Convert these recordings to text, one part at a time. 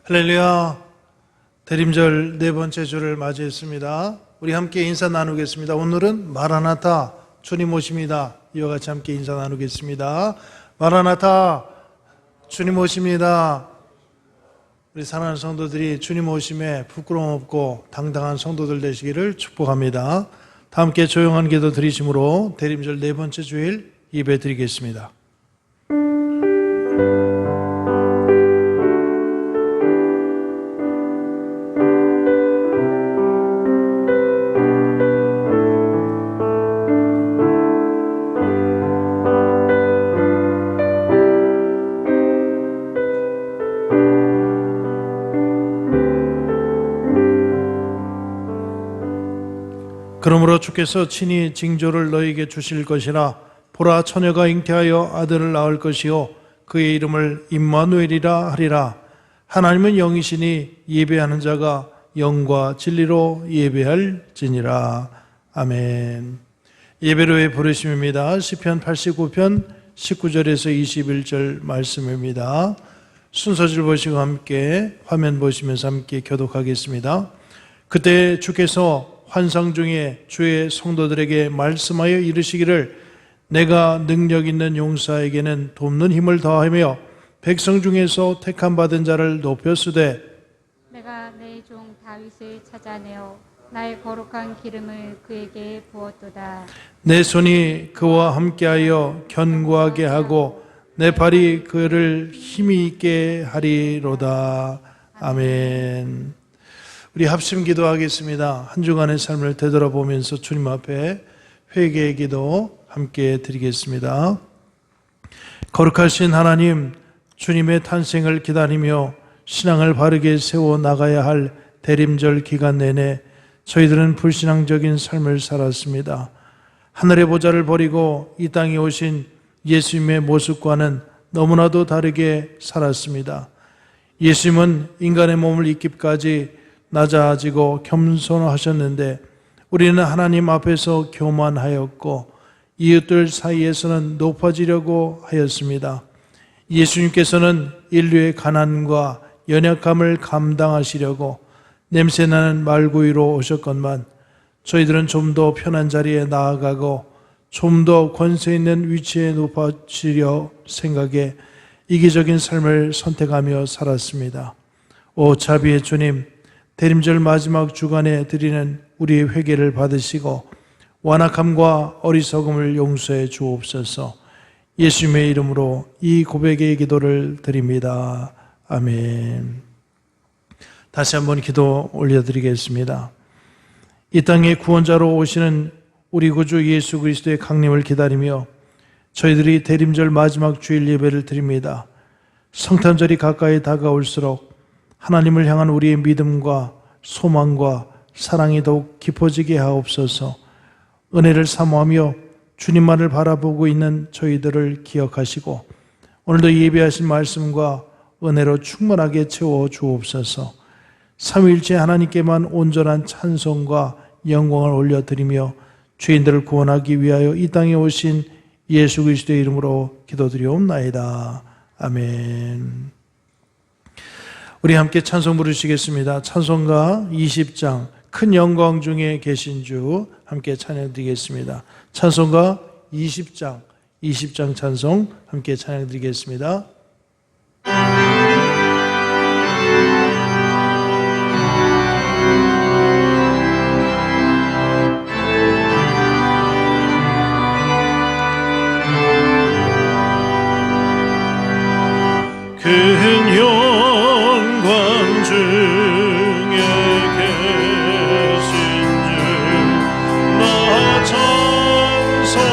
할렐루야. 대림절 네 번째 주를 맞이했습니다. 우리 함께 인사 나누겠습니다. 오늘은 마라나타 주님 오십니다. 이와 같이 함께 인사 나누겠습니다. 마라나타 주님 오십니다. 우리 사랑하는 성도들이 주님 오심에 부끄러움 없고 당당한 성도들 되시기를 축복합니다. 다 함께 조용한 기도 드리심으로 대림절 네 번째 주일 예배 드리겠습니다. 그러므로 주께서 친히 징조를 너희에게 주실 것이라. 보라, 처녀가 잉태하여 아들을 낳을 것이요 그의 이름을 임마누엘이라 하리라. 하나님은 영이시니 예배하는 자가 영과 진리로 예배할지니라. 아멘. 예배로의 부르심입니다. 시편 89편 19절에서 21절 말씀입니다. 순서줄 보시고 함께 화면 보시면서 함께 교독하겠습니다. 그때 주께서 환상 중에 주의 성도들에게 말씀하여 이르시기를, 내가 능력 있는 용사에게는 돕는 힘을 더하며 백성 중에서 택함 받은 자를 높였으되, 내가 내 종 다윗을 찾아내어 나의 거룩한 기름을 그에게 부었도다. 내 손이 그와 함께하여 견고하게 하고 내 발이 그를 힘이 있게 하리로다. 아멘. 우리 합심 기도하겠습니다. 한 주간의 삶을 되돌아보면서 주님 앞에 회개의 기도 함께 드리겠습니다. 거룩하신 하나님, 주님의 탄생을 기다리며 신앙을 바르게 세워 나가야 할 대림절 기간 내내 저희들은 불신앙적인 삶을 살았습니다. 하늘의 보좌를 버리고 이 땅에 오신 예수님의 모습과는 너무나도 다르게 살았습니다. 예수님은 인간의 몸을 입기까지 낮아지고 겸손하셨는데 우리는 하나님 앞에서 교만하였고 이웃들 사이에서는 높아지려고 하였습니다. 예수님께서는 인류의 가난과 연약함을 감당하시려고 냄새나는 말구이로 오셨건만 저희들은 좀 더 편한 자리에 나아가고 좀 더 권세 있는 위치에 높아지려 생각해 이기적인 삶을 선택하며 살았습니다. 오 자비의 주님, 대림절 마지막 주간에 드리는 우리의 회개를 받으시고 완악함과 어리석음을 용서해 주옵소서. 예수님의 이름으로 이 고백의 기도를 드립니다. 아멘. 다시 한번 기도 올려드리겠습니다. 이 땅에 구원자로 오시는 우리 구주 예수 그리스도의 강림을 기다리며 저희들이 대림절 마지막 주일 예배를 드립니다. 성탄절이 가까이 다가올수록 하나님을 향한 우리의 믿음과 소망과 사랑이 더욱 깊어지게 하옵소서. 은혜를 사모하며 주님만을 바라보고 있는 저희들을 기억하시고 오늘도 예배하신 말씀과 은혜로 충만하게 채워 주옵소서. 삼위일체 하나님께만 온전한 찬송과 영광을 올려드리며 죄인들을 구원하기 위하여 이 땅에 오신 예수 그리스도의 이름으로 기도드리옵나이다. 아멘. 우리 함께 찬송 부르시겠습니다. 찬송가 20장 큰 영광 중에 계신 주 함께 찬양드리겠습니다. 찬송가 20장 찬송 함께 찬양드리겠습니다. 큰 영광 중에 계신 주 나 찬송합니다.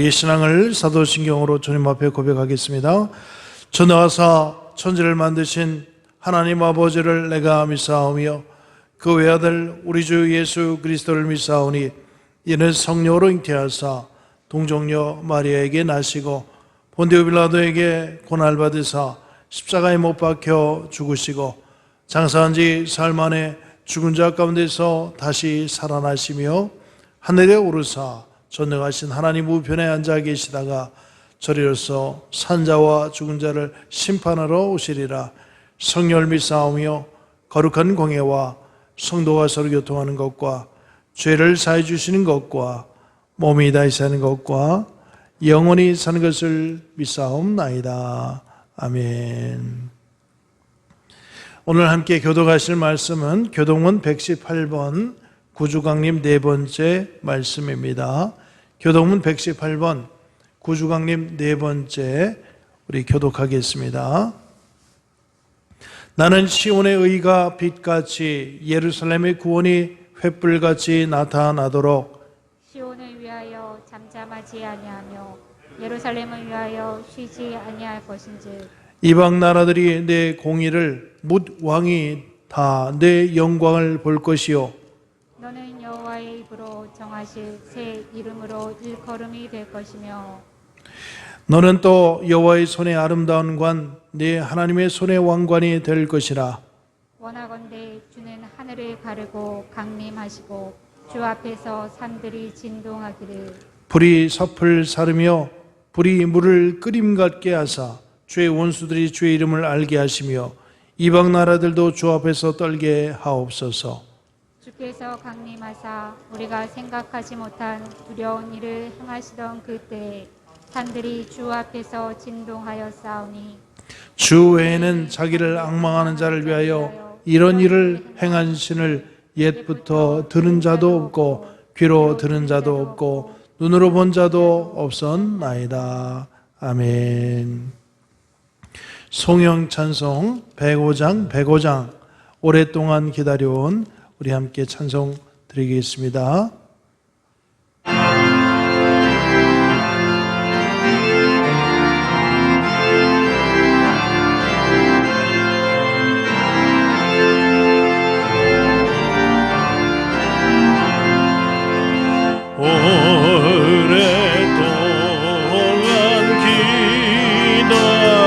우리의 신앙을 사도신경으로 주님 앞에 고백하겠습니다. 전하사 천지를 만드신 하나님 아버지를 내가 믿사오며 그 외아들 우리 주 예수 그리스도를 믿사오니 이는 성령으로 잉태하사 동정녀 마리아에게 나시고 본디오 빌라도에게 고난받으사 십자가에 못 박혀 죽으시고 장사한 지 사흘 만에 죽은 자 가운데서 다시 살아나시며 하늘에 오르사 전능하신 하나님 우편에 앉아 계시다가 저리로서 산자와 죽은 자를 심판하러 오시리라. 성령을 믿사오며 거룩한 공예와 성도가 서로 교통하는 것과 죄를 사해 주시는 것과 몸이 다시 사는 것과 영원히 사는 것을 믿사옵나이다. 아멘. 오늘 함께 교독하실 말씀은 교동문 118번 구주강림 네 번째 말씀입니다. 교동문 118번 구주강림 네 번째 우리 교독하겠습니다. 나는 시온의 의가 빛같이 예루살렘의 구원이 횃불같이 나타나도록 시온을 위하여 잠잠하지 아니하며 예루살렘을 위하여 쉬지 아니할 것인즉 이방 나라들이 내 공의를 뭇 왕이 다 내 영광을 볼 것이요 너는 여호와의 입으로 정하실 새 이름으로 일컬음이 될 것이며 너는 또 여호와의 손의 아름다운 관 내 하나님의 손의 왕관이 될 것이라. 원하건대 주는 하늘을 가르고 강림하시고 주 앞에서 산들이 진동하기를 불이 섭을 사르며 불이 물을 끓임 같게 하사 주의 원수들이 주의 이름을 알게 하시며 이방 나라들도 주 앞에서 떨게 하옵소서. 주께서 강림하사 우리가 생각하지 못한 두려운 일을 행하시던 그때에 산들이 주 앞에서 진동하여 싸우니 주 외에는 자기를 앙망하는 자를 위하여 이런 일을 행한 신을 옛부터 들은 자도 없고 귀로 들은 자도 없고 눈으로 본 자도 없었나이다. 아멘. 송영 찬송 105장 105장 오랫동안 기다려온 우리 함께 찬송 드리겠습니다. 오랫동안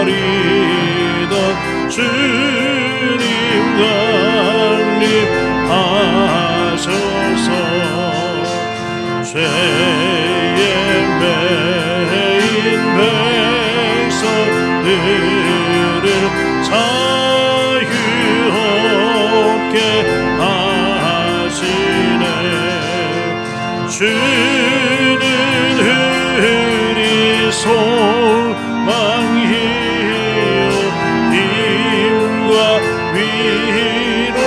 기다리던 주님 강림하소서. 죄에 매인 백성들을 자유롭게 하시네. 주는 우리 소망이요 힘과 위로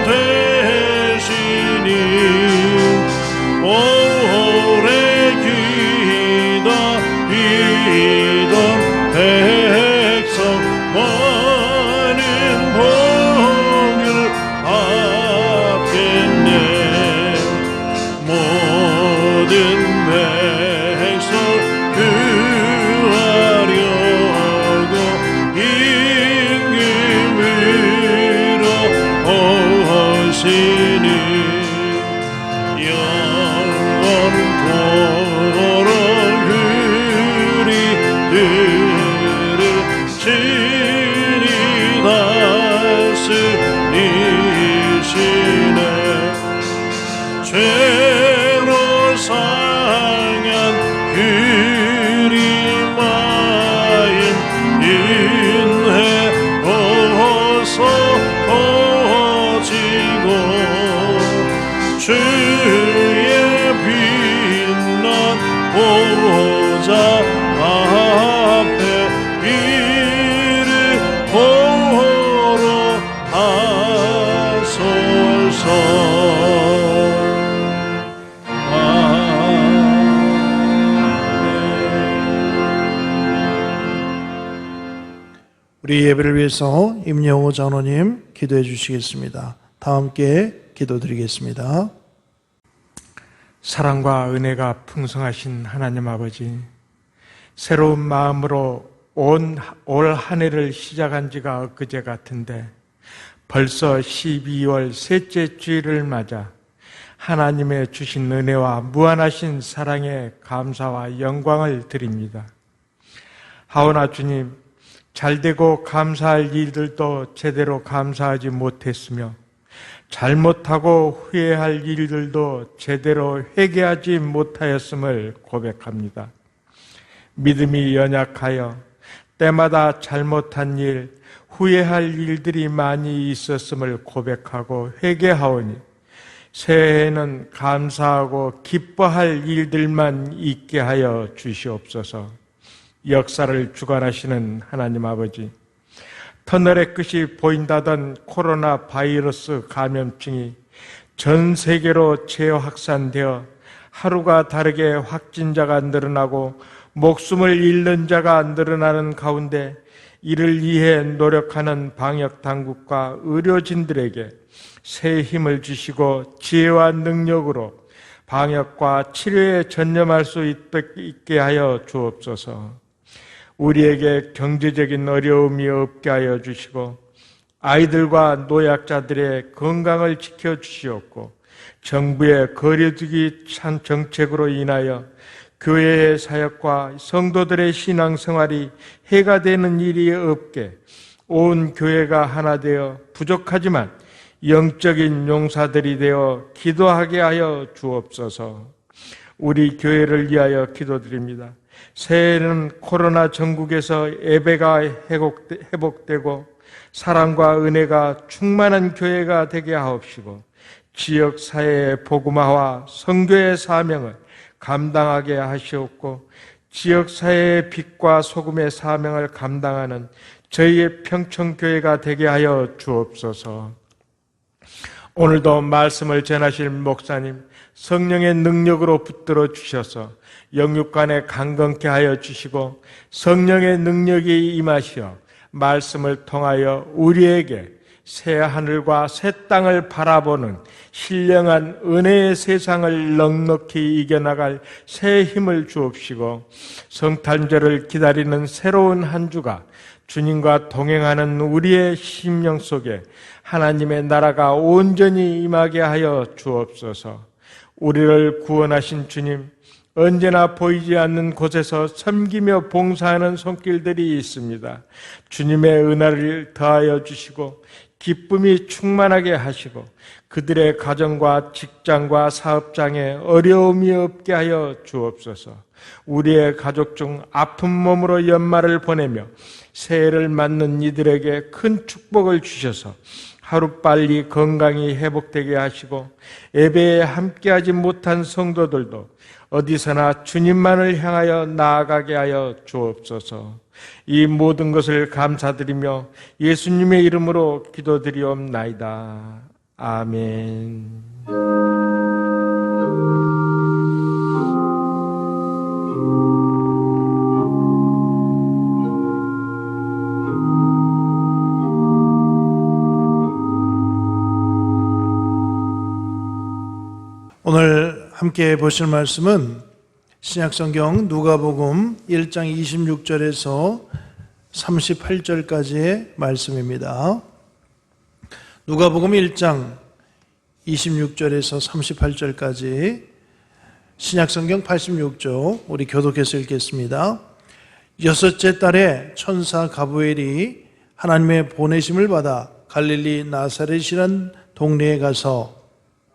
되시니 오래 기다리던 백성 많은 복을 받겠네. 모든 백성 구하려고 임금으로 오시니 영원토록 우리들을 친히 다스리시네. 죄로 상한 그리마인 인해 어서 퍼지고 주의 빛난 보좌 앞에 이를 보러 하소서. 우리 예배를 위해서 임영호 장로님 기도해 주시겠습니다. 다 함께 기도드리겠습니다. 사랑과 은혜가 풍성하신 하나님 아버지, 새로운 마음으로 올 한 해를 시작한 지가 엊그제 같은데 벌써 12월 셋째 주일을 맞아 하나님의 주신 은혜와 무한하신 사랑에 감사와 영광을 드립니다. 하오나 주님, 잘되고 감사할 일들도 제대로 감사하지 못했으며 잘못하고 후회할 일들도 제대로 회개하지 못하였음을 고백합니다. 믿음이 연약하여 때마다 잘못한 일, 후회할 일들이 많이 있었음을 고백하고 회개하오니 새해에는 감사하고 기뻐할 일들만 있게 하여 주시옵소서. 역사를 주관하시는 하나님 아버지, 터널의 끝이 보인다던 코로나 바이러스 감염증이 전 세계로 재확산되어 하루가 다르게 확진자가 늘어나고 목숨을 잃는 자가 늘어나는 가운데 이를 위해 노력하는 방역 당국과 의료진들에게 새 힘을 주시고 지혜와 능력으로 방역과 치료에 전념할 수 있게 하여 주옵소서. 우리에게 경제적인 어려움이 없게 하여 주시고 아이들과 노약자들의 건강을 지켜주시옵고 정부의 거리두기 정책으로 인하여 교회의 사역과 성도들의 신앙생활이 해가 되는 일이 없게 온 교회가 하나 되어 부족하지만 영적인 용사들이 되어 기도하게 하여 주옵소서. 우리 교회를 위하여 기도드립니다. 새해에는 코로나 전국에서 예배가 회복되고 사랑과 은혜가 충만한 교회가 되게 하옵시고 지역사회의 복음화와 선교의 사명을 감당하게 하시옵고 지역사회의 빛과 소금의 사명을 감당하는 저희의 평천교회가 되게 하여 주옵소서. 오늘도 말씀을 전하실 목사님 성령의 능력으로 붙들어 주셔서 영육간에 강건케 하여 주시고 성령의 능력이 임하시어 말씀을 통하여 우리에게 새 하늘과 새 땅을 바라보는 신령한 은혜의 세상을 넉넉히 이겨나갈 새 힘을 주옵시고 성탄절을 기다리는 새로운 한 주가 주님과 동행하는 우리의 심령 속에 하나님의 나라가 온전히 임하게 하여 주옵소서. 우리를 구원하신 주님, 언제나 보이지 않는 곳에서 섬기며 봉사하는 손길들이 있습니다. 주님의 은혜를 더하여 주시고 기쁨이 충만하게 하시고 그들의 가정과 직장과 사업장에 어려움이 없게 하여 주옵소서. 우리의 가족 중 아픈 몸으로 연말을 보내며 새해를 맞는 이들에게 큰 축복을 주셔서 하루빨리 건강이 회복되게 하시고 예배에 함께하지 못한 성도들도 어디서나 주님만을 향하여 나아가게 하여 주옵소서. 이 모든 것을 감사드리며 예수님의 이름으로 기도드리옵나이다. 아멘. 오늘 함께 보실 말씀은 신약성경 누가복음 1장 26절에서 38절까지의 말씀입니다. 누가복음 1장 26절에서 38절까지 신약성경 86조 우리 교독해서 읽겠습니다. 여섯째 달에 천사 가브리엘이 하나님의 보내심을 받아 갈릴리 나사렛이란 동네에 가서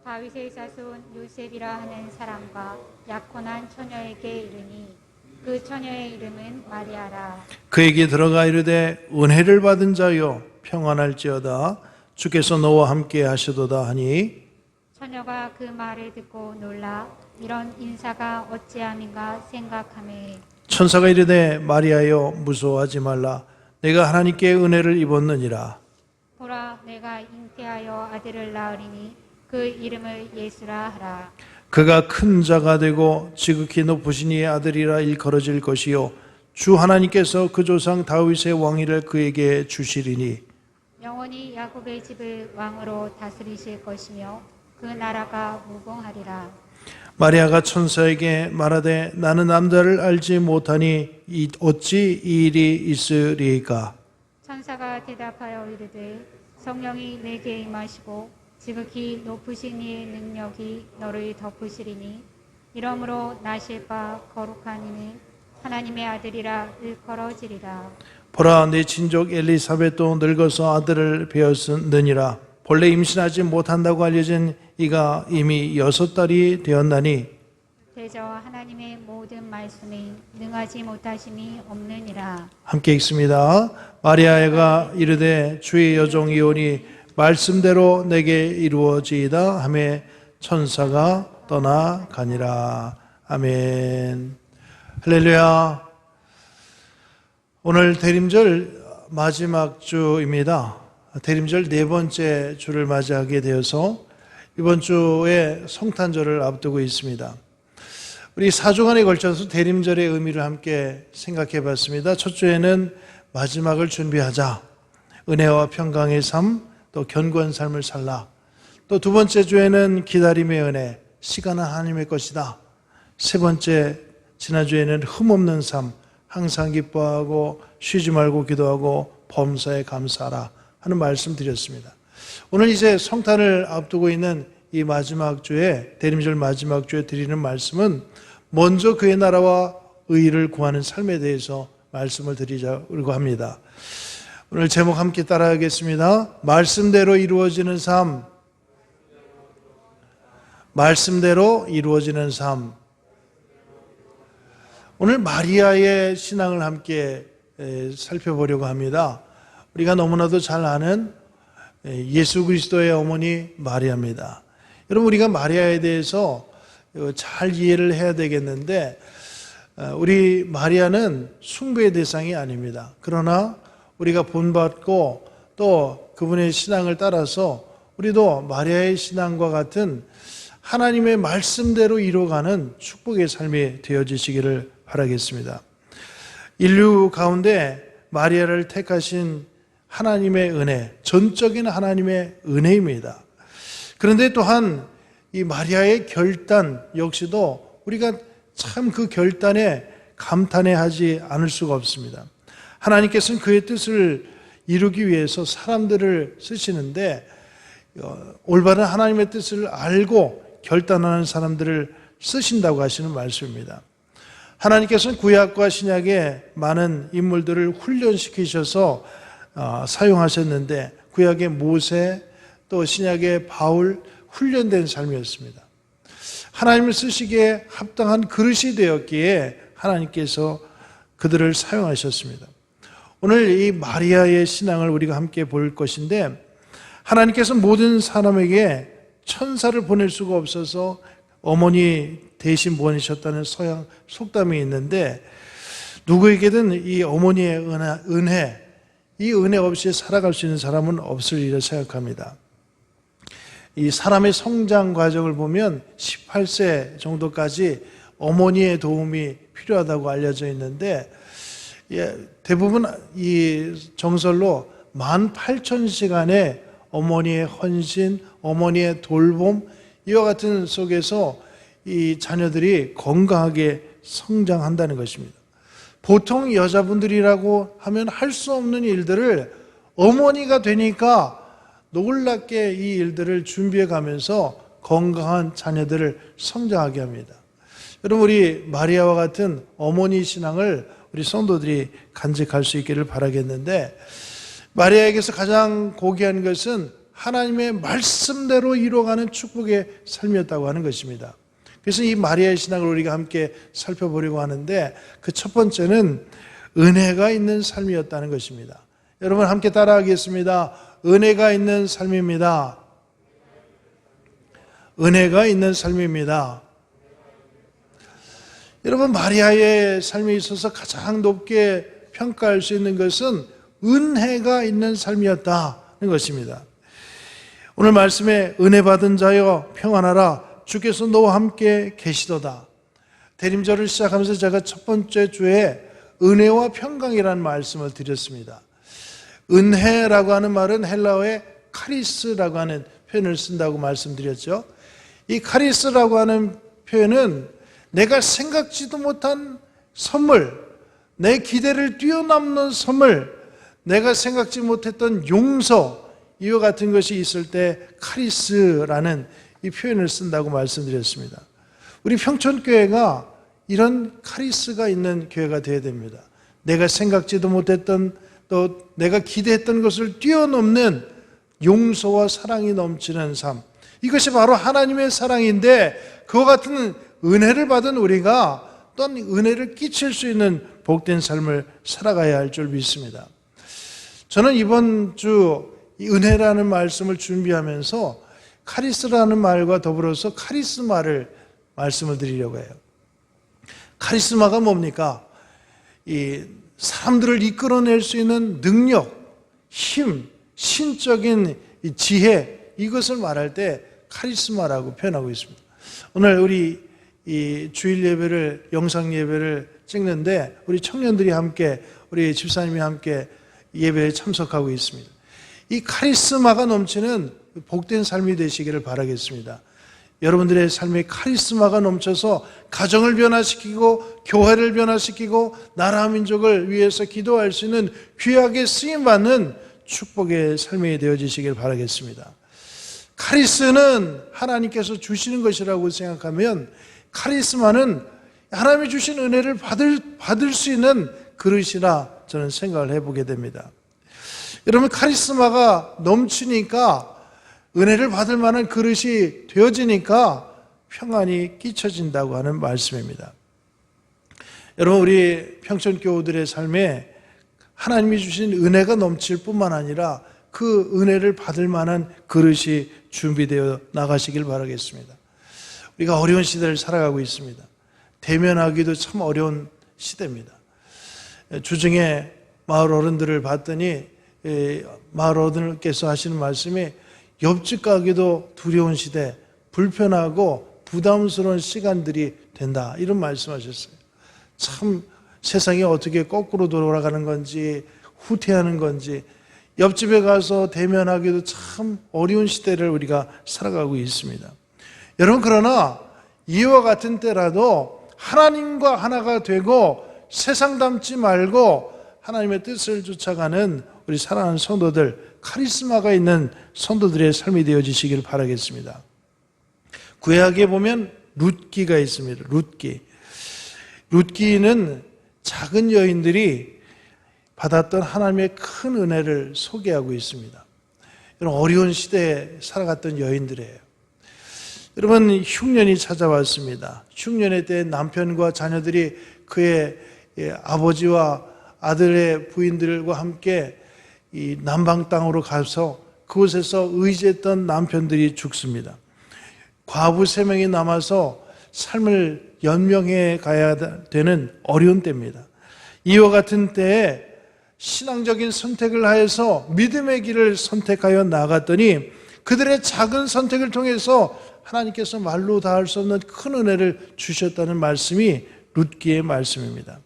다윗의 자손 요셉이라 하는 사람과 약혼한 처녀에게 이르니 그 처녀의 이름은 마리아라. 그에게 들어가 이르되 은혜를 받은 자여 평안할지어다 주께서 너와 함께 하시도다 하니 처녀가 그 말을 듣고 놀라 이런 인사가 어찌함인가 생각하매 천사가 이르되 마리아여 무서워하지 말라 내가 하나님께 은혜를 입었느니라. 보라 내가 잉태하여 아들을 낳으리니 그 이름을 예수라 하라. 그가 큰 자가 되고 지극히 높으신 이의 아들이라 일컬어질 것이요 주 하나님께서 그 조상 다윗의 왕위를 그에게 주시리니 영원히 야곱의 집을 왕으로 다스리실 것이며 그 나라가 무궁하리라. 마리아가 천사에게 말하되 나는 남자를 알지 못하니 어찌 이 일이 있으리이까. 천사가 대답하여 이르되 성령이 내게 임하시고 지극히 높으신 이의 능력이 너를 덮으시리니 이러므로 나실 바 거룩한 이는 하나님의 아들이라 일컬어지리라. 보라, 내 친족 엘리사벳도 늙어서 아들을 배었느니라. 본래 임신하지 못한다고 알려진 이가 이미 6달이 되었나니 대저 하나님의 모든 말씀에 능하지 못하심이 없느니라. 함께 읽습니다. 마리아가 이르되 주의 여종이오니 말씀대로 내게 이루어지이다 하며 천사가 떠나가니라. 아멘. 할렐루야. 오늘 대림절 마지막 주입니다. 대림절 4번째 주를 맞이하게 되어서 이번 주에 성탄절을 앞두고 있습니다. 우리 4주간에 걸쳐서 대림절의 의미를 함께 생각해 봤습니다. 첫 주에는 마지막을 준비하자, 은혜와 평강의 삶, 또 견고한 삶을 살라. 또 두 번째 주에는 기다림의 은혜, 시간은 하나님의 것이다. 세 번째, 지난주에는 흠없는 삶, 항상 기뻐하고 쉬지 말고 기도하고 범사에 감사하라 하는 말씀 드렸습니다. 오늘 이제 성탄을 앞두고 있는 이 마지막 주에, 대림절 마지막 주에 드리는 말씀은 먼저 그의 나라와 의의를 구하는 삶에 대해서 말씀을 드리려고 합니다. 오늘 제목 함께 따라하겠습니다. 말씀대로 이루어지는 삶. 말씀대로 이루어지는 삶. 오늘 마리아의 신앙을 함께 살펴보려고 합니다. 우리가 너무나도 잘 아는 예수 그리스도의 어머니 마리아입니다. 여러분, 우리가 마리아에 대해서 잘 이해를 해야 되겠는데, 우리 마리아는 숭배의 대상이 아닙니다. 그러나 우리가 본받고 또 그분의 신앙을 따라서 우리도 마리아의 신앙과 같은 하나님의 말씀대로 이루어가는 축복의 삶이 되어지시기를 바라겠습니다. 인류 가운데 마리아를 택하신 하나님의 은혜, 전적인 하나님의 은혜입니다. 그런데 또한 이 마리아의 결단 역시도 우리가 참 그 결단에 감탄해 하지 않을 수가 없습니다. 하나님께서는 그의 뜻을 이루기 위해서 사람들을 쓰시는데 올바른 하나님의 뜻을 알고 결단하는 사람들을 쓰신다고 하시는 말씀입니다. 하나님께서는 구약과 신약의 많은 인물들을 훈련시키셔서 사용하셨는데 구약의 모세 또 신약의 바울 훈련된 삶이었습니다. 하나님을 쓰시기에 합당한 그릇이 되었기에 하나님께서 그들을 사용하셨습니다. 오늘 이 마리아의 신앙을 우리가 함께 볼 것인데, 하나님께서 모든 사람에게 천사를 보낼 수가 없어서 어머니 대신 보내셨다는 서양 속담이 있는데, 누구에게든 이 어머니의 은혜, 이 은혜 없이 살아갈 수 있는 사람은 없으리라 생각합니다. 이 사람의 성장 과정을 보면 18세 정도까지 어머니의 도움이 필요하다고 알려져 있는데, 대부분 이 정설로 18,000시간의 어머니의 헌신, 어머니의 돌봄, 이와 같은 속에서 이 자녀들이 건강하게 성장한다는 것입니다. 보통 여자분들이라고 하면 할 수 없는 일들을 어머니가 되니까 놀랍게 이 일들을 준비해 가면서 건강한 자녀들을 성장하게 합니다. 여러분, 우리 마리아와 같은 어머니 신앙을 우리 성도들이 간직할 수 있기를 바라겠는데, 마리아에게서 가장 고귀한 것은 하나님의 말씀대로 이루어가는 축복의 삶이었다고 하는 것입니다. 그래서 이 마리아의 신앙을 우리가 함께 살펴보려고 하는데, 그 첫 번째는 은혜가 있는 삶이었다는 것입니다. 여러분 함께 따라하겠습니다. 은혜가 있는 삶입니다. 은혜가 있는 삶입니다. 여러분, 마리아의 삶에 있어서 가장 높게 평가할 수 있는 것은 은혜가 있는 삶이었다는 것입니다. 오늘 말씀에 은혜 받은 자여 평안하라, 주께서 너와 함께 계시도다. 대림절을 시작하면서 제가 첫 번째 주에 은혜와 평강이라는 말씀을 드렸습니다. 은혜라고 하는 말은 헬라어의 카리스라고 하는 표현을 쓴다고 말씀드렸죠. 이 카리스라고 하는 표현은 내가 생각지도 못한 선물, 내 기대를 뛰어넘는 선물, 내가 생각지 못했던 용서, 이와 같은 것이 있을 때 카리스라는 이 표현을 쓴다고 말씀드렸습니다. 우리 평촌교회가 이런 카리스가 있는 교회가 되어야 됩니다. 내가 생각지도 못했던, 또 내가 기대했던 것을 뛰어넘는 용서와 사랑이 넘치는 삶, 이것이 바로 하나님의 사랑인데, 그와 같은 은혜를 받은 우리가 또한 은혜를 끼칠 수 있는 복된 삶을 살아가야 할 줄 믿습니다. 저는 이번 주 이 은혜라는 말씀을 준비하면서 카리스라는 말과 더불어서 카리스마를 말씀을 드리려고 해요. 카리스마가 뭡니까? 이 사람들을 이끌어낼 수 있는 능력, 힘, 신적인 이 지혜, 이것을 말할 때 카리스마라고 표현하고 있습니다. 오늘 우리 이 주일 예배를, 영상 예배를 찍는데 우리 청년들이 함께, 우리 집사님이 함께 예배에 참석하고 있습니다. 이 카리스마가 넘치는 복된 삶이 되시기를 바라겠습니다. 여러분들의 삶에 카리스마가 넘쳐서 가정을 변화시키고 교회를 변화시키고 나라 민족을 위해서 기도할 수 있는 귀하게 쓰임받는 축복의 삶이 되어지시길 바라겠습니다. 카리스는 하나님께서 주시는 것이라고 생각하면, 카리스마는 하나님이 주신 은혜를 받을 수 있는 그릇이라 저는 생각을 해보게 됩니다. 여러분, 카리스마가 넘치니까, 은혜를 받을 만한 그릇이 되어지니까 평안이 끼쳐진다고 하는 말씀입니다. 여러분, 우리 평촌교우들의 삶에 하나님이 주신 은혜가 넘칠 뿐만 아니라 그 은혜를 받을 만한 그릇이 준비되어 나가시길 바라겠습니다. 우리가 어려운 시대를 살아가고 있습니다. 대면하기도 참 어려운 시대입니다. 주중에 마을 어른들을 봤더니 마을 어른께서 하시는 말씀이 옆집 가기도 두려운 시대, 불편하고 부담스러운 시간들이 된다, 이런 말씀하셨어요. 참 세상이 어떻게 거꾸로 돌아가는 건지, 후퇴하는 건지, 옆집에 가서 대면하기도 참 어려운 시대를 우리가 살아가고 있습니다. 여러분, 그러나 이와 같은 때라도 하나님과 하나가 되고 세상 닮지 말고 하나님의 뜻을 쫓아가는 우리 사랑하는 성도들, 카리스마가 있는 성도들의 삶이 되어지시기를 바라겠습니다. 구약에 보면 룻기가 있습니다. 룻기는 작은 여인들이 받았던 하나님의 큰 은혜를 소개하고 있습니다. 이런 어려운 시대에 살아갔던 여인들이에요. 여러분, 흉년이 찾아왔습니다. 흉년의 때 남편과 자녀들이 그의 아버지와 아들의 부인들과 함께 이 남방 땅으로 가서 그곳에서 의지했던 남편들이 죽습니다. 과부 3명이 남아서 삶을 연명해 가야 되는 어려운 때입니다. 이와 같은 때에 신앙적인 선택을 하여서 믿음의 길을 선택하여 나갔더니 그들의 작은 선택을 통해서 하나님께서 말로 다할 수 없는 큰 은혜를 주셨다는 말씀이 룻기의 말씀입니다.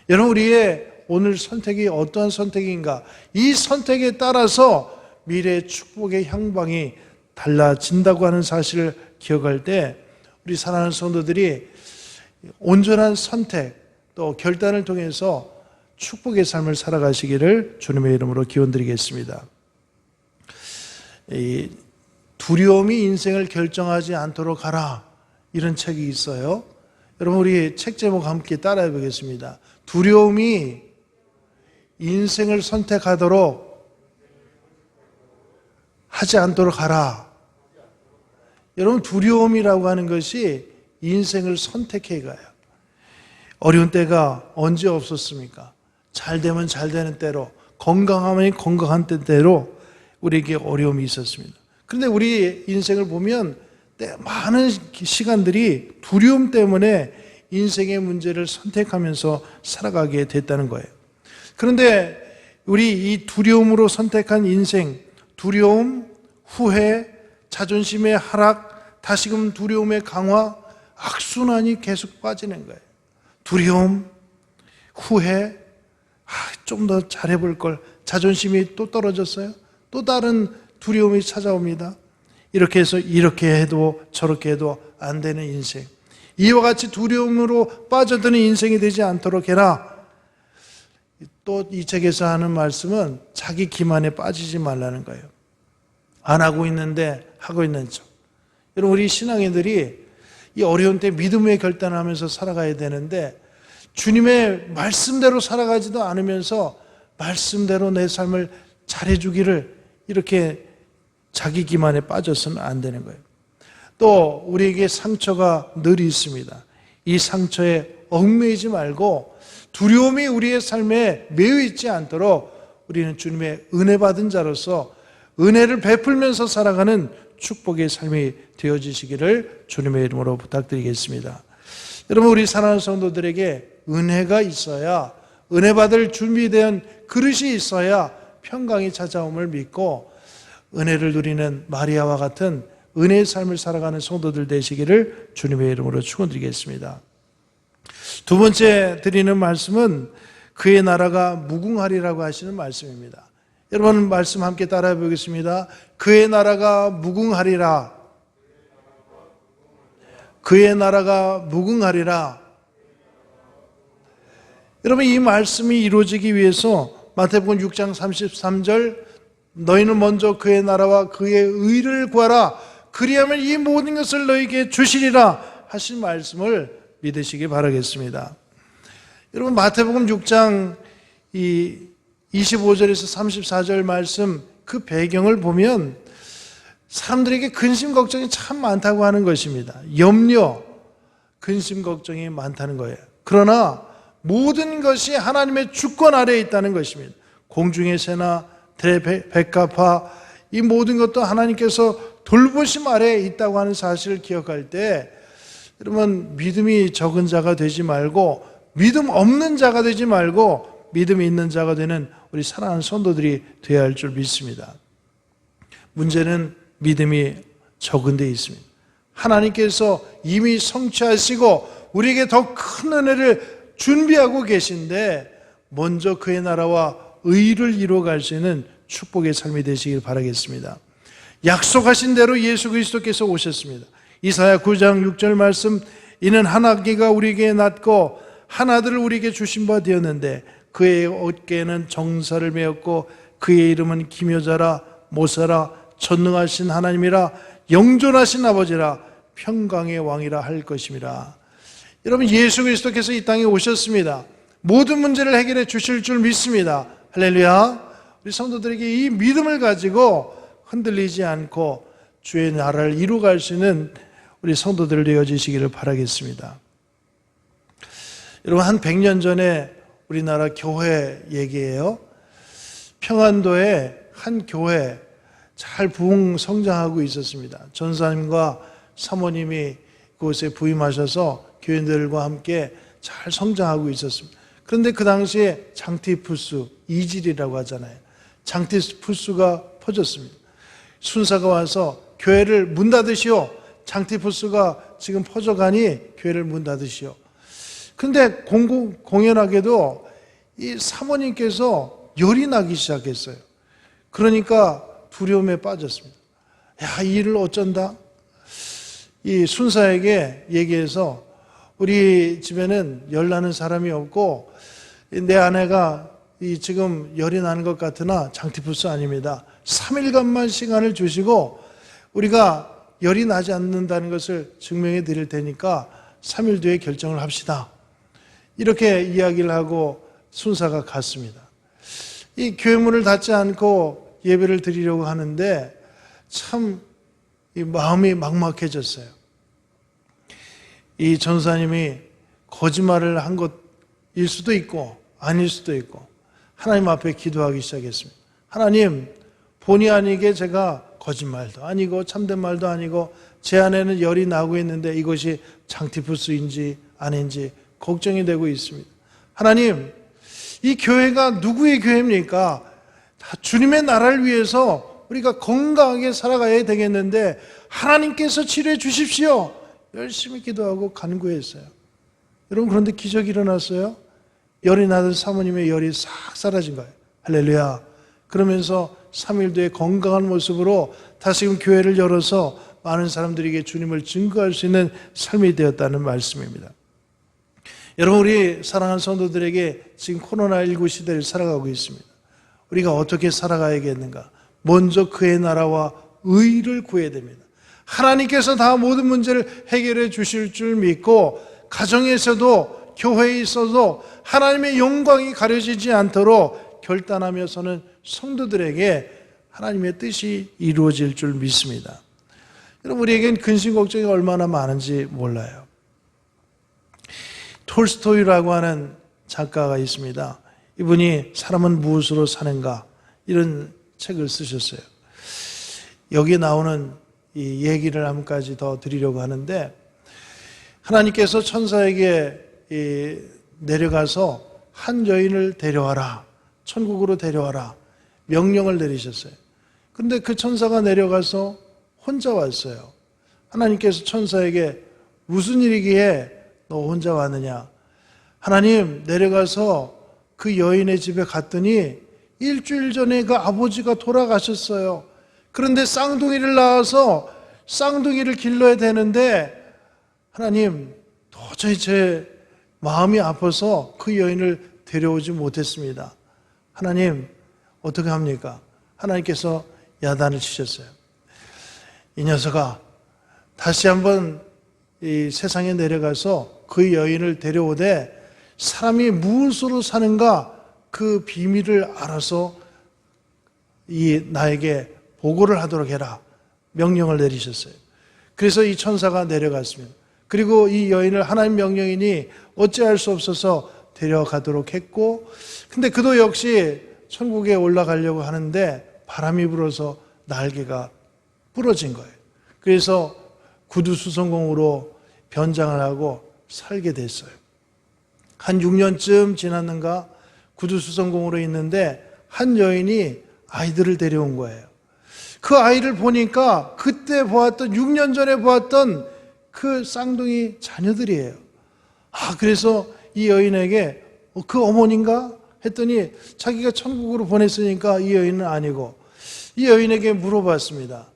여러분, 우리의 오늘 선택이 어떠한 선택인가? 이 선택에 따라서 미래의 축복의 향방이 달라진다고 하는 사실을 기억할 때 우리 사랑하는 성도들이 온전한 선택 또 결단을 통해서 축복의 삶을 살아가시기를 주님의 이름으로 기원드리겠습니다. 이 두려움이 인생을 결정하지 않도록 하라, 이런 책이 있어요. 여러분, 우리 책 제목 함께 따라해 보겠습니다. 두려움이 인생을 선택하도록 하지 않도록 하라. 여러분, 두려움이라고 하는 것이 인생을 선택해 가요. 어려운 때가 언제 없었습니까? 잘 되면 잘 되는 때로, 건강하면 건강한 때대로 우리에게 어려움이 있었습니다. 그런데 우리 인생을 보면 많은 시간들이 두려움 때문에 인생의 문제를 선택하면서 살아가게 됐다는 거예요. 그런데 우리 이 두려움으로 선택한 인생, 두려움, 후회, 자존심의 하락, 다시금 두려움의 강화, 악순환이 계속 빠지는 거예요. 두려움, 후회, 좀 더 잘해볼 걸, 자존심이 또 떨어졌어요. 또 다른 두려움이 찾아옵니다. 이렇게 해서 이렇게 해도 저렇게 해도 안 되는 인생. 이와 같이 두려움으로 빠져드는 인생이 되지 않도록 해라. 또 이 책에서 하는 말씀은 자기 기만에 빠지지 말라는 거예요. 안 하고 있는데 하고 있는 척. 여러분, 우리 신앙인들이 이 어려운 때 믿음의 결단하면서 살아가야 되는데 주님의 말씀대로 살아가지도 않으면서 말씀대로 내 삶을 잘해주기를 이렇게 자기 기만에 빠져서는 안 되는 거예요. 또 우리에게 상처가 늘 있습니다. 이 상처에 얽매이지 말고 두려움이 우리의 삶에 매여 있지 않도록 우리는 주님의 은혜 받은 자로서 은혜를 베풀면서 살아가는 축복의 삶이 되어지시기를 주님의 이름으로 부탁드리겠습니다. 여러분, 우리 사랑하는 성도들에게 은혜가 있어야, 은혜 받을 준비된 그릇이 있어야 평강이 찾아옴을 믿고 은혜를 누리는 마리아와 같은 은혜의 삶을 살아가는 성도들 되시기를 주님의 이름으로 축원드리겠습니다. 두 번째 드리는 말씀은 그의 나라가 무궁하리라고 하시는 말씀입니다. 여러분, 말씀 함께 따라해 보겠습니다. 그의 나라가 무궁하리라. 그의 나라가 무궁하리라. 여러분, 이 말씀이 이루어지기 위해서 마태복음 6장 33절 너희는 먼저 그의 나라와 그의 의를 구하라. 그리하면 이 모든 것을 너희에게 주시리라 하신 말씀을 믿으시기 바라겠습니다. 여러분, 마태복음 6장 25절에서 34절 말씀 그 배경을 보면 사람들에게 근심 걱정이 참 많다고 하는 것입니다. 염려, 근심 걱정이 많다는 거예요. 그러나 모든 것이 하나님의 주권 아래에 있다는 것입니다. 공중의 새나 백합화, 이 모든 것도 하나님께서 돌보심 아래에 있다고 하는 사실을 기억할 때 여러분, 믿음이 적은 자가 되지 말고 믿음 없는 자가 되지 말고 믿음이 있는 자가 되는 우리 사랑하는 성도들이 되어야 할 줄 믿습니다. 문제는 믿음이 적은 데 있습니다. 하나님께서 이미 성취하시고 우리에게 더 큰 은혜를 준비하고 계신데 먼저 그의 나라와 의를 이루어갈 수 있는 축복의 삶이 되시길 바라겠습니다. 약속하신 대로 예수 그리스도께서 오셨습니다. 이사야 9장 6절 말씀, 이는 한 아기가 우리에게 낳고 한 아들을 우리에게 주신 바 되었는데 그의 어깨에는 정사를 메었고 그의 이름은 기묘자라 모사라 전능하신 하나님이라 영존하신 아버지라 평강의 왕이라 할 것임이라. 여러분, 예수 그리스도께서 이 땅에 오셨습니다. 모든 문제를 해결해 주실 줄 믿습니다. 할렐루야. 우리 성도들에게 이 믿음을 가지고 흔들리지 않고 주의 나라를 이루어갈 수 있는 우리 성도들 되어지시기를 바라겠습니다. 여러분, 한 100년 전에 우리나라 교회 얘기예요. 평안도에 한 교회 잘 부흥 성장하고 있었습니다. 전사님과 사모님이 그곳에 부임하셔서 교인들과 함께 잘 성장하고 있었습니다. 그런데 그 당시에 장티푸스, 이질이라고 하잖아요. 장티푸스가 퍼졌습니다. 순사가 와서 교회를 문 닫으시오. 장티푸스가 지금 퍼져가니 교회를 문 닫으시오. 그런데 공연하게도 이 사모님께서 열이 나기 시작했어요. 그러니까 두려움에 빠졌습니다. 야, 이 일을 어쩐다? 이 순사에게 얘기해서 우리 집에는 열 나는 사람이 없고 내 아내가 지금 열이 나는 것 같으나 장티푸스 아닙니다. 3일간만 시간을 주시고 우리가 열이 나지 않는다는 것을 증명해 드릴 테니까 3일 뒤에 결정을 합시다. 이렇게 이야기를 하고 순사가 갔습니다. 이 교회 문을 닫지 않고 예배를 드리려고 하는데 참 이 마음이 막막해졌어요. 이 전사님이 거짓말을 한 것일 수도 있고 아닐 수도 있고 하나님 앞에 기도하기 시작했습니다. 하나님, 본의 아니게 제가 거짓말도 아니고 참된 말도 아니고 제 안에는 열이 나고 있는데 이것이 장티푸스인지 아닌지 걱정이 되고 있습니다. 하나님, 이 교회가 누구의 교회입니까? 다 주님의 나라를 위해서 우리가 건강하게 살아가야 되겠는데 하나님께서 치료해 주십시오. 열심히 기도하고 간구했어요. 여러분, 그런데 기적이 일어났어요. 열이 나던 사모님의 열이 싹 사라진 거예요. 할렐루야. 그러면서 3일 뒤에 건강한 모습으로 다시금 교회를 열어서 많은 사람들에게 주님을 증거할 수 있는 삶이 되었다는 말씀입니다. 여러분, 우리 사랑하는 성도들에게 지금 코로나19 시대를 살아가고 있습니다. 우리가 어떻게 살아가야겠는가? 먼저 그의 나라와 의를 구해야 됩니다. 하나님께서 다 모든 문제를 해결해 주실 줄 믿고, 가정에서도 교회에 있어도 하나님의 영광이 가려지지 않도록 결단하면서는 성도들에게 하나님의 뜻이 이루어질 줄 믿습니다. 여러분, 우리에겐 근심 걱정이 얼마나 많은지 몰라요. 톨스토이라고 하는 작가가 있습니다. 이분이 사람은 무엇으로 사는가 이런 책을 쓰셨어요. 여기 나오는 이 얘기를 한 가지 더 드리려고 하는데, 하나님께서 천사에게 내려가서 한 여인을 데려와라, 천국으로 데려와라 명령을 내리셨어요. 그런데 그 천사가 내려가서 혼자 왔어요. 하나님께서 천사에게 무슨 일이기에 너 혼자 왔느냐? 하나님, 내려가서 그 여인의 집에 갔더니 일주일 전에 그 아버지가 돌아가셨어요. 그런데 쌍둥이를 낳아서 쌍둥이를 길러야 되는데 하나님, 도저히 제 마음이 아파서 그 여인을 데려오지 못했습니다. 하나님, 어떻게 합니까? 하나님께서 야단을 치셨어요. 이 녀석아, 다시 한번 이 세상에 내려가서 그 여인을 데려오되 사람이 무엇으로 사는가 그 비밀을 알아서 나에게 보고를 하도록 해라 명령을 내리셨어요. 그래서 이 천사가 내려갔습니다. 그리고 이 여인을 하나님 명령이니 어찌할 수 없어서 데려가도록 했고, 근데 그도 역시 천국에 올라가려고 하는데 바람이 불어서 날개가 부러진 거예요. 그래서 구두수성공으로 변장을 하고 살게 됐어요. 한 6년쯤 지났는가 구두수성공으로 있는데 한 여인이 아이들을 데려온 거예요. 그 아이를 보니까 그때 보았던 6년 전에 보았던 그 쌍둥이 자녀들이에요. 그래서 이 여인에게 그 어머니인가? 했더니 자기가 천국으로 보냈으니까 이 여인은 아니고, 이 여인에게 물어봤습니다.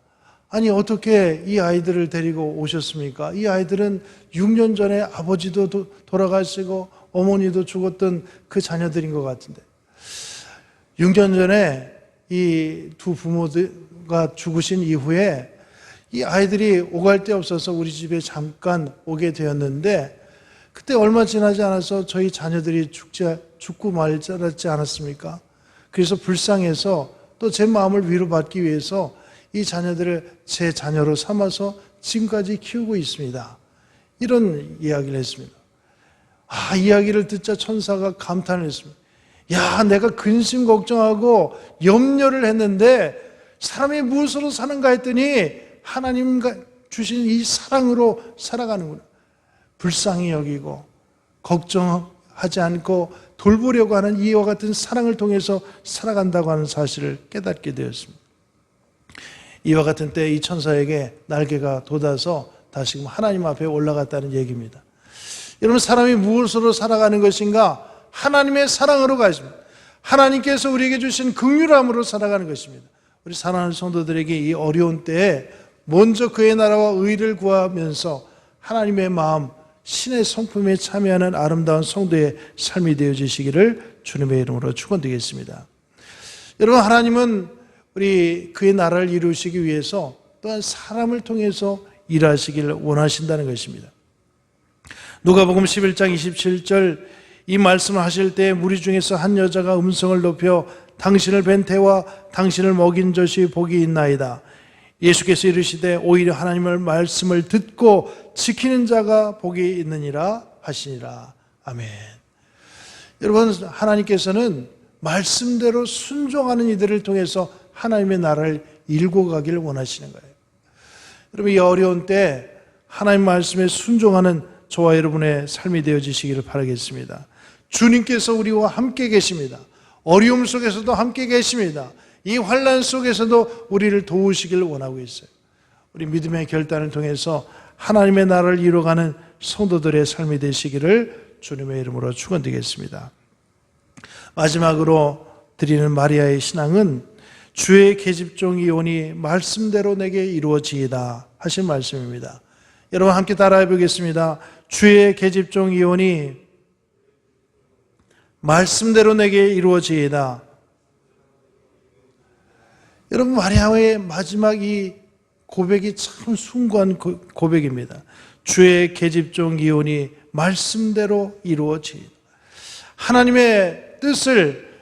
아니, 어떻게 이 아이들을 데리고 오셨습니까? 이 아이들은 6년 전에 아버지도 돌아가시고 어머니도 죽었던 그 자녀들인 것 같은데, 6년 전에 이 두 부모가 죽으신 이후에 이 아이들이 오갈 데 없어서 우리 집에 잠깐 오게 되었는데, 그때 얼마 지나지 않아서 저희 자녀들이 죽고 말지 않았습니까? 그래서 불쌍해서 또 제 마음을 위로받기 위해서 이 자녀들을 제 자녀로 삼아서 지금까지 키우고 있습니다. 이런 이야기를 했습니다. 이야기를 듣자 천사가 감탄을 했습니다. 야, 내가 근심 걱정하고 염려를 했는데 사람이 무엇으로 사는가 했더니 하나님과 주신 이 사랑으로 살아가는구나. 불쌍히 여기고 걱정하지 않고 돌보려고 하는 이와 같은 사랑을 통해서 살아간다고 하는 사실을 깨닫게 되었습니다. 이와 같은 때 이 천사에게 날개가 돋아서 다시금 하나님 앞에 올라갔다는 얘기입니다. 여러분, 사람이 무엇으로 살아가는 것인가? 하나님의 사랑으로 가십니다. 하나님께서 우리에게 주신 긍휼함으로 살아가는 것입니다. 우리 사랑하는 성도들에게 이 어려운 때에 먼저 그의 나라와 의를 구하면서 하나님의 마음, 신의 성품에 참여하는 아름다운 성도의 삶이 되어지시기를 주님의 이름으로 축원드리겠습니다. 여러분, 하나님은 우리 그의 나라를 이루시기 위해서 또한 사람을 통해서 일하시기를 원하신다는 것입니다. 누가복음 11장 27절 이 말씀을 하실 때 무리 중에서 한 여자가 음성을 높여 당신을 뵌 태와 당신을 먹인 젖이 복이 있나이다. 예수께서 이르시되 오히려 하나님의 말씀을 듣고 지키는 자가 복이 있느니라 하시니라. 아멘. 여러분, 하나님께서는 말씀대로 순종하는 이들을 통해서 하나님의 나라를 일궈 가기를 원하시는 거예요. 여러분, 이 어려운 때 하나님 말씀에 순종하는 저와 여러분의 삶이 되어지시기를 바라겠습니다. 주님께서 우리와 함께 계십니다. 어려움 속에서도 함께 계십니다. 이 환난 속에서도 우리를 도우시기를 원하고 있어요. 우리 믿음의 결단을 통해서 하나님의 나라를 이루어가는 성도들의 삶이 되시기를 주님의 이름으로 축원드리겠습니다. 마지막으로 드리는 마리아의 신앙은 주의 계집종이 오니 말씀대로 내게 이루어지이다 하신 말씀입니다. 여러분 함께 따라해 보겠습니다. 주의 계집종이 오니 말씀대로 내게 이루어지이다. 여러분 마리아의 마지막 이 고백이 참 숭고한 고백입니다. 주의 계집종이 오니 말씀대로 이루어지이다. 하나님의 뜻을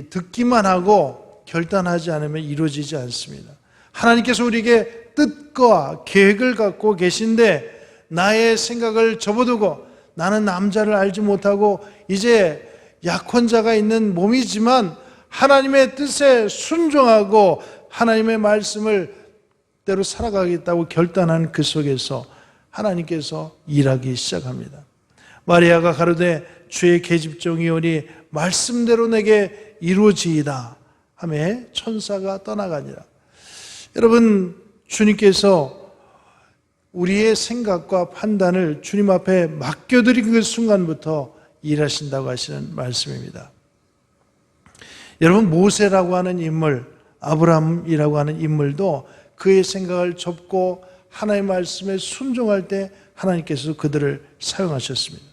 듣기만 하고 결단하지 않으면 이루어지지 않습니다. 하나님께서 우리에게 뜻과 계획을 갖고 계신데 나의 생각을 접어두고 나는 남자를 알지 못하고 이제 약혼자가 있는 몸이지만 하나님의 뜻에 순종하고 하나님의 말씀을 대로 살아가겠다고 결단한 그 속에서 하나님께서 일하기 시작합니다. 마리아가 가로되 주의 계집종이 오니 말씀대로 내게 이루어지이다 하매 천사가 떠나가니라. 여러분 주님께서 우리의 생각과 판단을 주님 앞에 맡겨드린 그 순간부터 일하신다고 하시는 말씀입니다. 여러분 모세라고 하는 인물, 아브라함이라고 하는 인물도 그의 생각을 접고 하나님의 말씀에 순종할 때 하나님께서 그들을 사용하셨습니다.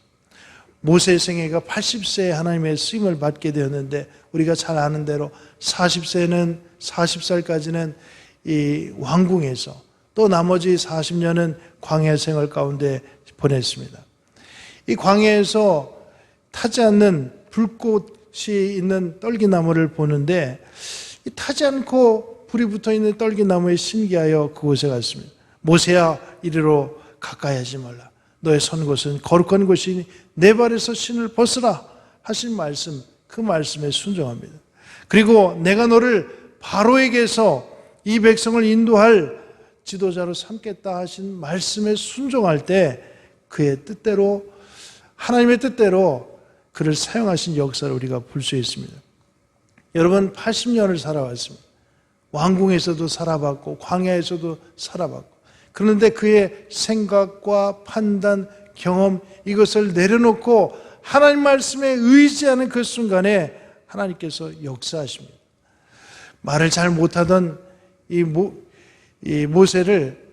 모세의 생애가 80세에 하나님의 쓰임을 받게 되었는데 우리가 잘 아는 대로 40살까지는 이 왕궁에서 또 나머지 40년은 광야 생활 가운데 보냈습니다. 이 광야에서 타지 않는 불꽃이 있는 떨기나무를 보는데 타지 않고 불이 붙어있는 떨기나무에 신기하여 그곳에 갔습니다. 모세야 이리로 가까이 하지 말라. 너의 선 곳은 거룩한 곳이니 내 발에서 신을 벗으라 하신 말씀, 그 말씀에 순종합니다. 그리고 내가 너를 바로에게서 이 백성을 인도할 지도자로 삼겠다 하신 말씀에 순종할 때 그의 뜻대로 하나님의 뜻대로 그를 사용하신 역사를 우리가 볼 수 있습니다. 여러분 80년을 살아왔습니다. 왕궁에서도 살아봤고 광야에서도 살아봤고 그런데 그의 생각과 판단, 경험 이것을 내려놓고 하나님 말씀에 의지하는 그 순간에 하나님께서 역사하십니다. 말을 잘 못하던 이 모세를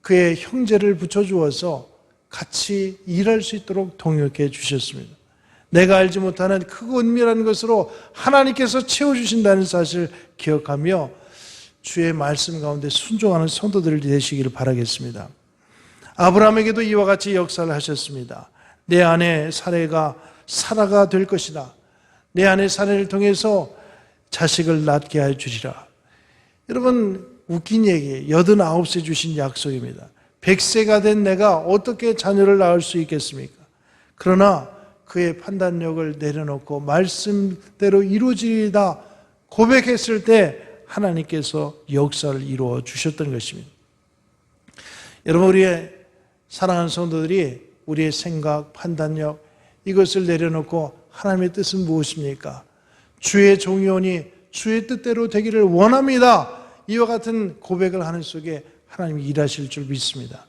그의 형제를 붙여주어서 같이 일할 수 있도록 동역해 주셨습니다. 내가 알지 못하는 크고 은밀한 것으로 하나님께서 채워주신다는 사실을 기억하며 주의 말씀 가운데 순종하는 성도들이 되시기를 바라겠습니다. 아브라함에게도 이와 같이 역사를 하셨습니다. 내 아내 사레가 사라가 될 것이다. 내 아내 사레를 통해서 자식을 낳게 해 주리라. 여러분 웃긴 얘기 89세 주신 약속입니다. 100세가 된 내가 어떻게 자녀를 낳을 수 있겠습니까? 그러나 그의 판단력을 내려놓고 말씀대로 이루어지리다 고백했을 때 하나님께서 역사를 이루어 주셨던 것입니다. 여러분 우리의 사랑하는 성도들이 우리의 생각, 판단력 이것을 내려놓고 하나님의 뜻은 무엇입니까? 주의 종이오니 주의 뜻대로 되기를 원합니다. 이와 같은 고백을 하는 속에 하나님이 일하실 줄 믿습니다.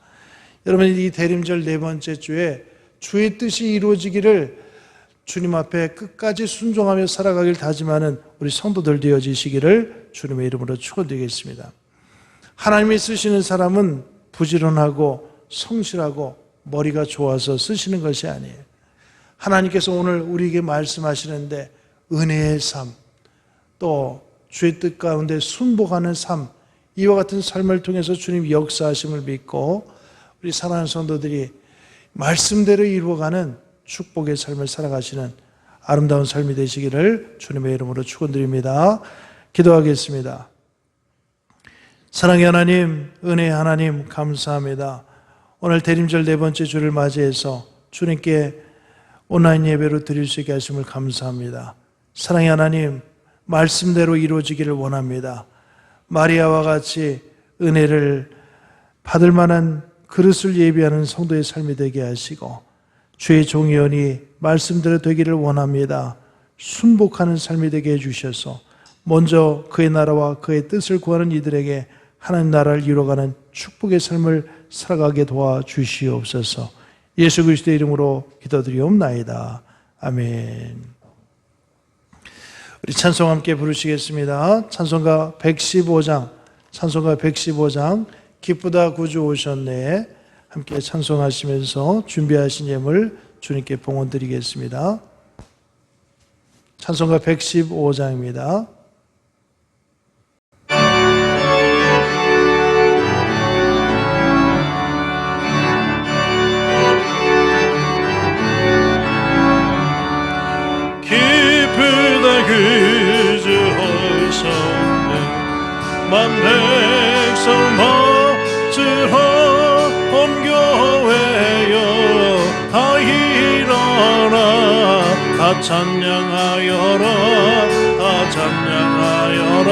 여러분 이 대림절 네 번째 주에 주의 뜻이 이루어지기를 주님 앞에 끝까지 순종하며 살아가길 다짐하는 우리 성도들 되어지시기를 주님의 이름으로 축원드리겠습니다. 하나님이 쓰시는 사람은 부지런하고 성실하고 머리가 좋아서 쓰시는 것이 아니에요. 하나님께서 오늘 우리에게 말씀하시는데 은혜의 삶, 또 주의 뜻 가운데 순복하는 삶, 이와 같은 삶을 통해서 주님 역사하심을 믿고 우리 사랑하는 성도들이 말씀대로 이루어가는 축복의 삶을 살아가시는 아름다운 삶이 되시기를 주님의 이름으로 축원드립니다. 기도하겠습니다. 사랑의 하나님, 은혜의 하나님 감사합니다. 오늘 대림절 네 번째 주를 맞이해서 주님께 온라인 예배로 드릴 수 있게 하심을 감사합니다. 사랑의 하나님, 말씀대로 이루어지기를 원합니다. 마리아와 같이 은혜를 받을 만한 그릇을 예비하는 성도의 삶이 되게 하시고 주의 종이오니 말씀대로 되기를 원합니다. 순복하는 삶이 되게 해주셔서 먼저 그의 나라와 그의 뜻을 구하는 이들에게 하나님 나라를 이루어가는 축복의 삶을 살아가게 도와주시옵소서. 예수 그리스도의 이름으로 기도드리옵나이다. 아멘. 우리 찬송 함께 부르시겠습니다. 찬송가 115장 기쁘다 구주 오셨네. 함께 찬송하시면서 준비하신 예물 주님께 봉헌 드리겠습니다. 찬송가 115장입니다. 기쁘다 그주 오셨네. 만 백성 맞으러 온 교회여 다 일어나 다 찬양하여라 다 찬양하여라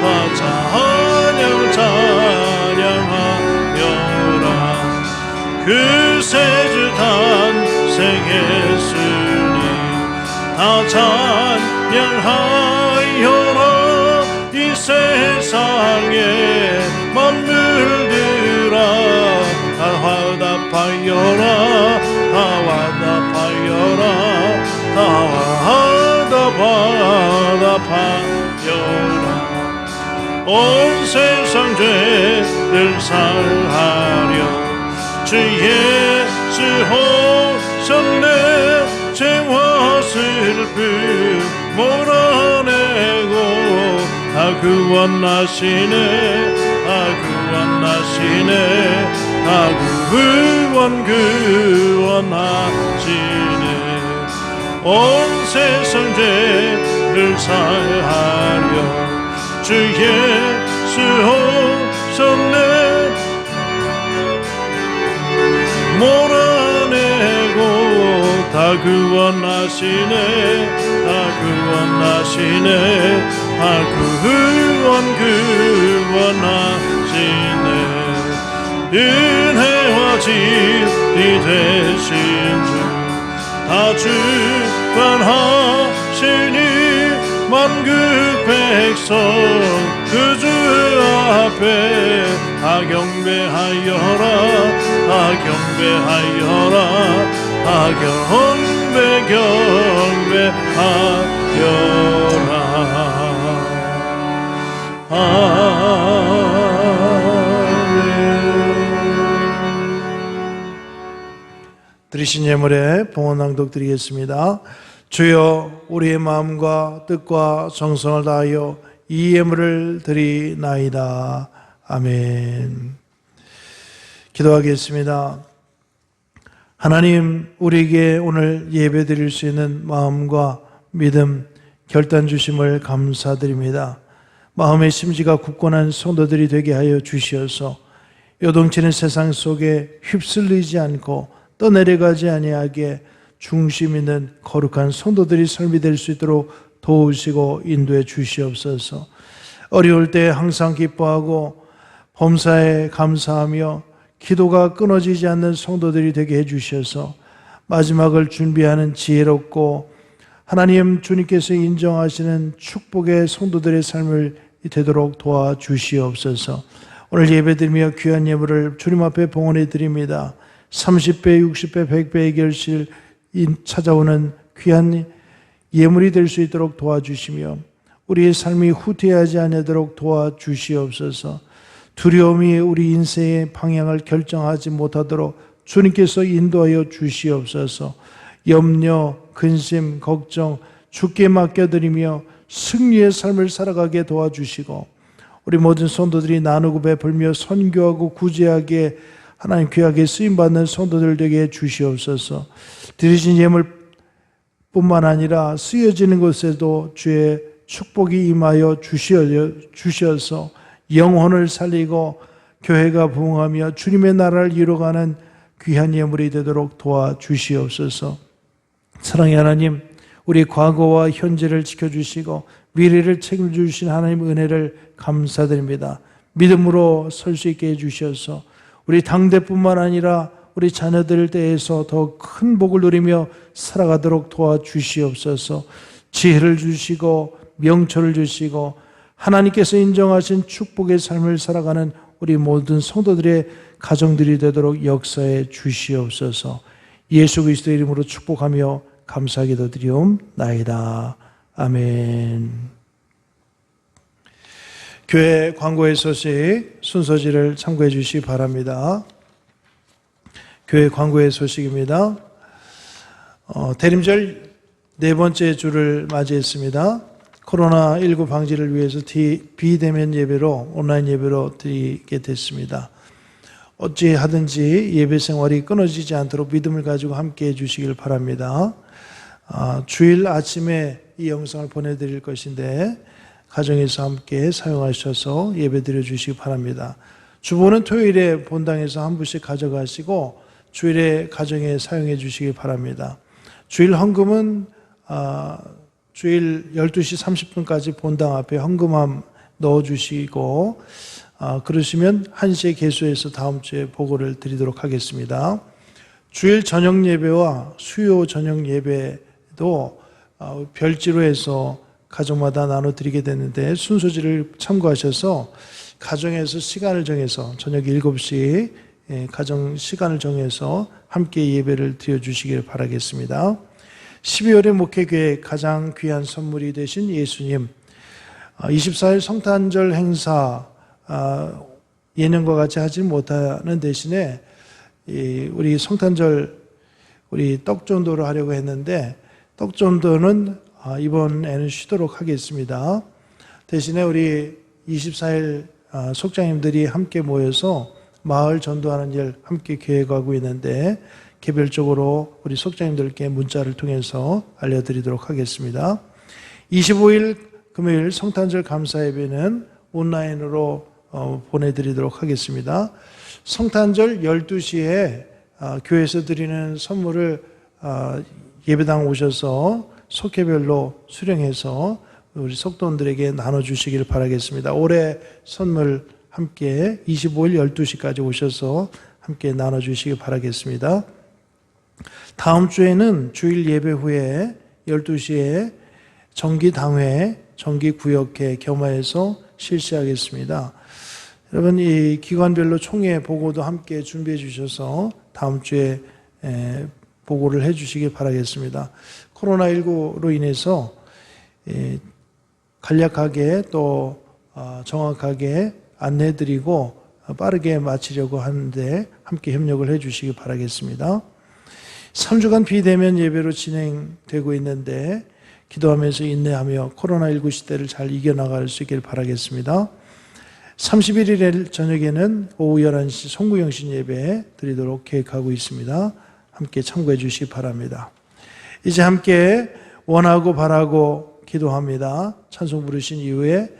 다 찬양하여라. 그 세주 탄생했으니 다 찬양하여라. 이 세상에 만물들아 다 화답하여라 다 화답하여라 다 화답하여라. 온 세상 죄를 살하려 주 예수 오셨네. 죄와 슬픔 몰아내고 다 구원하시네 다 구원하시네 다 구원하시네. 온 세상 죄를 사하려 주 예수 오셨네. 몰아내고 다 구원하시네 다 구원하시네 다 구원하시네. 은혜와 진리 되신 주 다 주관하시니 만국 백성 그 주 앞에 다 경배하여라 다 경배하여라 다 경배하여라. 드리신 예물에 봉헌 낭독 드리겠습니다. 주여 우리의 마음과 뜻과 정성을 다하여 이 예물을 드리나이다. 아멘. 기도하겠습니다. 하나님, 우리에게 오늘 예배 드릴 수 있는 마음과 믿음, 결단 주심을 감사드립니다. 마음의 심지가 굳건한 성도들이 되게 하여 주시어서 요동치는 세상 속에 휩쓸리지 않고 떠내려가지 아니하게 중심 있는 거룩한 성도들이 삶이 될 수 있도록 도우시고 인도해 주시옵소서. 어려울 때 항상 기뻐하고 범사에 감사하며 기도가 끊어지지 않는 성도들이 되게 해주셔서 마지막을 준비하는 지혜롭고 하나님 주님께서 인정하시는 축복의 성도들의 삶을 되도록 도와주시옵소서. 오늘 예배드리며 귀한 예물을 주님 앞에 봉헌해 드립니다. 30배, 60배, 100배의 결실 찾아오는 귀한 예물이 될 수 있도록 도와주시며 우리의 삶이 후퇴하지 않도록 도와주시옵소서. 두려움이 우리 인생의 방향을 결정하지 못하도록 주님께서 인도하여 주시옵소서. 염려, 근심, 걱정 주께 맡겨드리며 승리의 삶을 살아가게 도와주시고 우리 모든 성도들이 나누고 베풀며 선교하고 구제하게 하나님 귀하게 쓰임받는 성도들 되게 해주시옵소서. 드리신 예물뿐만 아니라 쓰여지는 곳에도 주의 축복이 임하여 주셔서 영혼을 살리고 교회가 부흥하며 주님의 나라를 이루어가는 귀한 예물이 되도록 도와주시옵소서. 사랑의 하나님, 우리 과거와 현재를 지켜주시고 미래를 책임주신 하나님의 은혜를 감사드립니다. 믿음으로 설 수 있게 해주셔서 우리 당대뿐만 아니라 우리 자녀들 때에서 더 큰 복을 누리며 살아가도록 도와주시옵소서. 지혜를 주시고 명철을 주시고 하나님께서 인정하신 축복의 삶을 살아가는 우리 모든 성도들의 가정들이 되도록 역사해 주시옵소서. 예수 그리스도의 이름으로 축복하며 감사하게 드리옵나이다. 아멘. 교회 광고의 소식 순서지를 참고해 주시기 바랍니다. 교회 광고의 소식입니다. 대림절 네 번째 주를 맞이했습니다. 코로나19 방지를 위해서 비대면 예배로 온라인 예배로 드리게 됐습니다. 어찌하든지 예배 생활이 끊어지지 않도록 믿음을 가지고 함께 해주시길 바랍니다. 주일 아침에 이 영상을 보내드릴 것인데 가정에서 함께 사용하셔서 예배 드려주시기 바랍니다. 주보는 토요일에 본당에서 한 부씩 가져가시고 주일에 가정에 사용해 주시기 바랍니다. 주일 헌금은 주일 12시 30분까지 본당 앞에 헌금함 넣어주시고 그러시면 1시에 개소해서 다음 주에 보고를 드리도록 하겠습니다. 주일 저녁 예배와 수요 저녁 예배도 별지로 해서 가정마다 나눠드리게 되는데 순서지를 참고하셔서 가정에서 시간을 정해서 저녁 7시 가정 시간을 정해서 함께 예배를 드려주시길 바라겠습니다. 12월의 목회계획 가장 귀한 선물이 되신 예수님 24일 성탄절 행사 예년과 같이 하지 못하는 대신에 우리 성탄절 우리 떡전도를 하려고 했는데 떡전도는 이번에는 쉬도록 하겠습니다. 대신에 우리 24일 속장님들이 함께 모여서 마을 전도하는 일 함께 계획하고 있는데 개별적으로 우리 속장님들께 문자를 통해서 알려드리도록 하겠습니다. 25일 금요일 성탄절 감사 예배는 온라인으로 보내드리도록 하겠습니다. 성탄절 12시에 교회에서 드리는 선물을 예배당 오셔서 속회별로 수령해서 우리 속돈들에게 나눠주시기를 바라겠습니다. 올해 선물 함께 25일 12시까지 오셔서 함께 나눠주시기 바라겠습니다. 다음 주에는 주일 예배 후에 12시에 정기당회, 정기구역회 겸하여서 실시하겠습니다. 여러분 이 기관별로 총회 보고도 함께 준비해 주셔서 다음 주에 보고를 해 주시기 바라겠습니다. 코로나19로 인해서 간략하게 또 정확하게 안내드리고 빠르게 마치려고 하는데 함께 협력을 해 주시기 바라겠습니다. 3주간 비대면 예배로 진행되고 있는데 기도하면서 인내하며 코로나19 시대를 잘 이겨나갈 수 있길 바라겠습니다. 31일 저녁에는 오후 11시 송구영신 예배 드리도록 계획하고 있습니다. 함께 참고해 주시기 바랍니다. 이제 함께 원하고 바라고 기도합니다. 찬송 부르신 이후에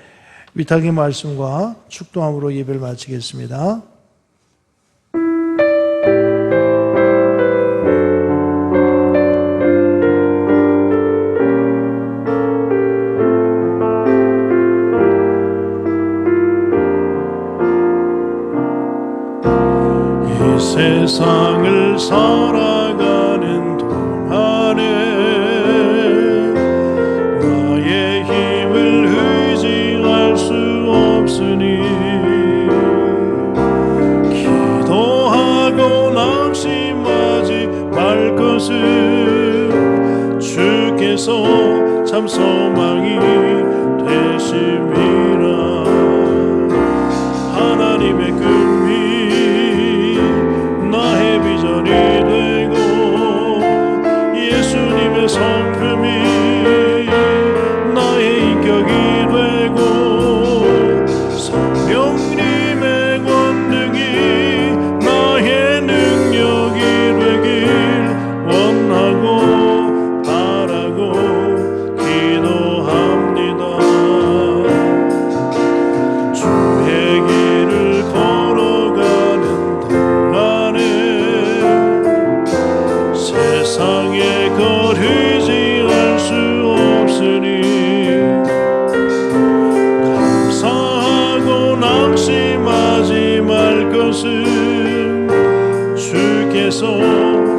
위탁의 말씀과 축도함으로 예배를 마치겠습니다. 이 세상을 살아가는 동안에 나의 힘을 의지할 수 없으니 기도하고 낙심하지 말 것은 주께서 참 소망이 되심이라. 하나님의 금이 나의 비전이 되고 예수님의 성품이 나의 인격이 되고 성령님의 권능이 나의 능력이 되길 원하고 바라고 기도합니다. 주의 길을 걸어가는 동안에 세상에 거리지할 수 없으니 감사하고 낙심하지 말 것은 주께서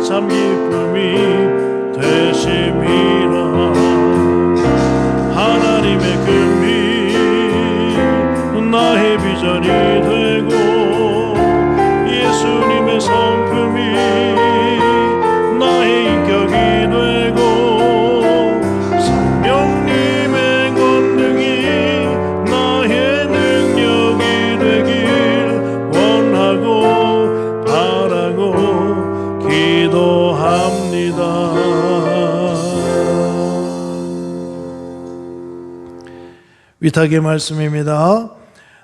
참 기쁨이 되심이라. 하나님의 금이 나의 비전이 되고 예수님의 성품이 나의 인격이 되고 성령님 위탁의 말씀입니다.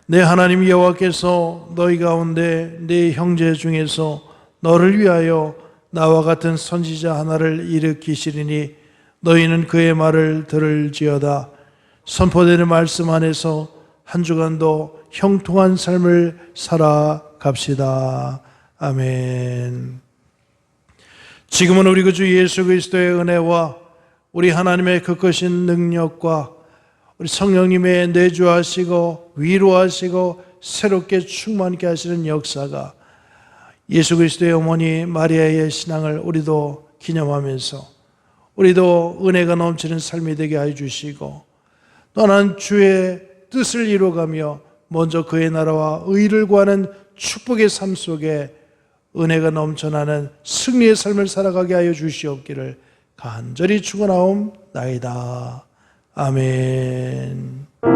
내 하나님 여호와께서 너희 가운데 네 형제 중에서 너를 위하여 나와 같은 선지자 하나를 일으키시리니 너희는 그의 말을 들을지어다. 선포되는 말씀 안에서 한 주간도 형통한 삶을 살아갑시다. 아멘. 지금은 우리 구주 예수 그리스도의 은혜와 우리 하나님의 그 크신 능력과 우리 성령님의 내주하시고 위로하시고 새롭게 충만케 하시는 역사가 예수 그리스도의 어머니 마리아의 신앙을 우리도 기념하면서 우리도 은혜가 넘치는 삶이 되게 해주시고 또한 주의 뜻을 이루어가며 먼저 그의 나라와 의를 구하는 축복의 삶 속에 은혜가 넘쳐나는 승리의 삶을 살아가게 하여 주시옵기를 간절히 축원하옵나이다. 아멘.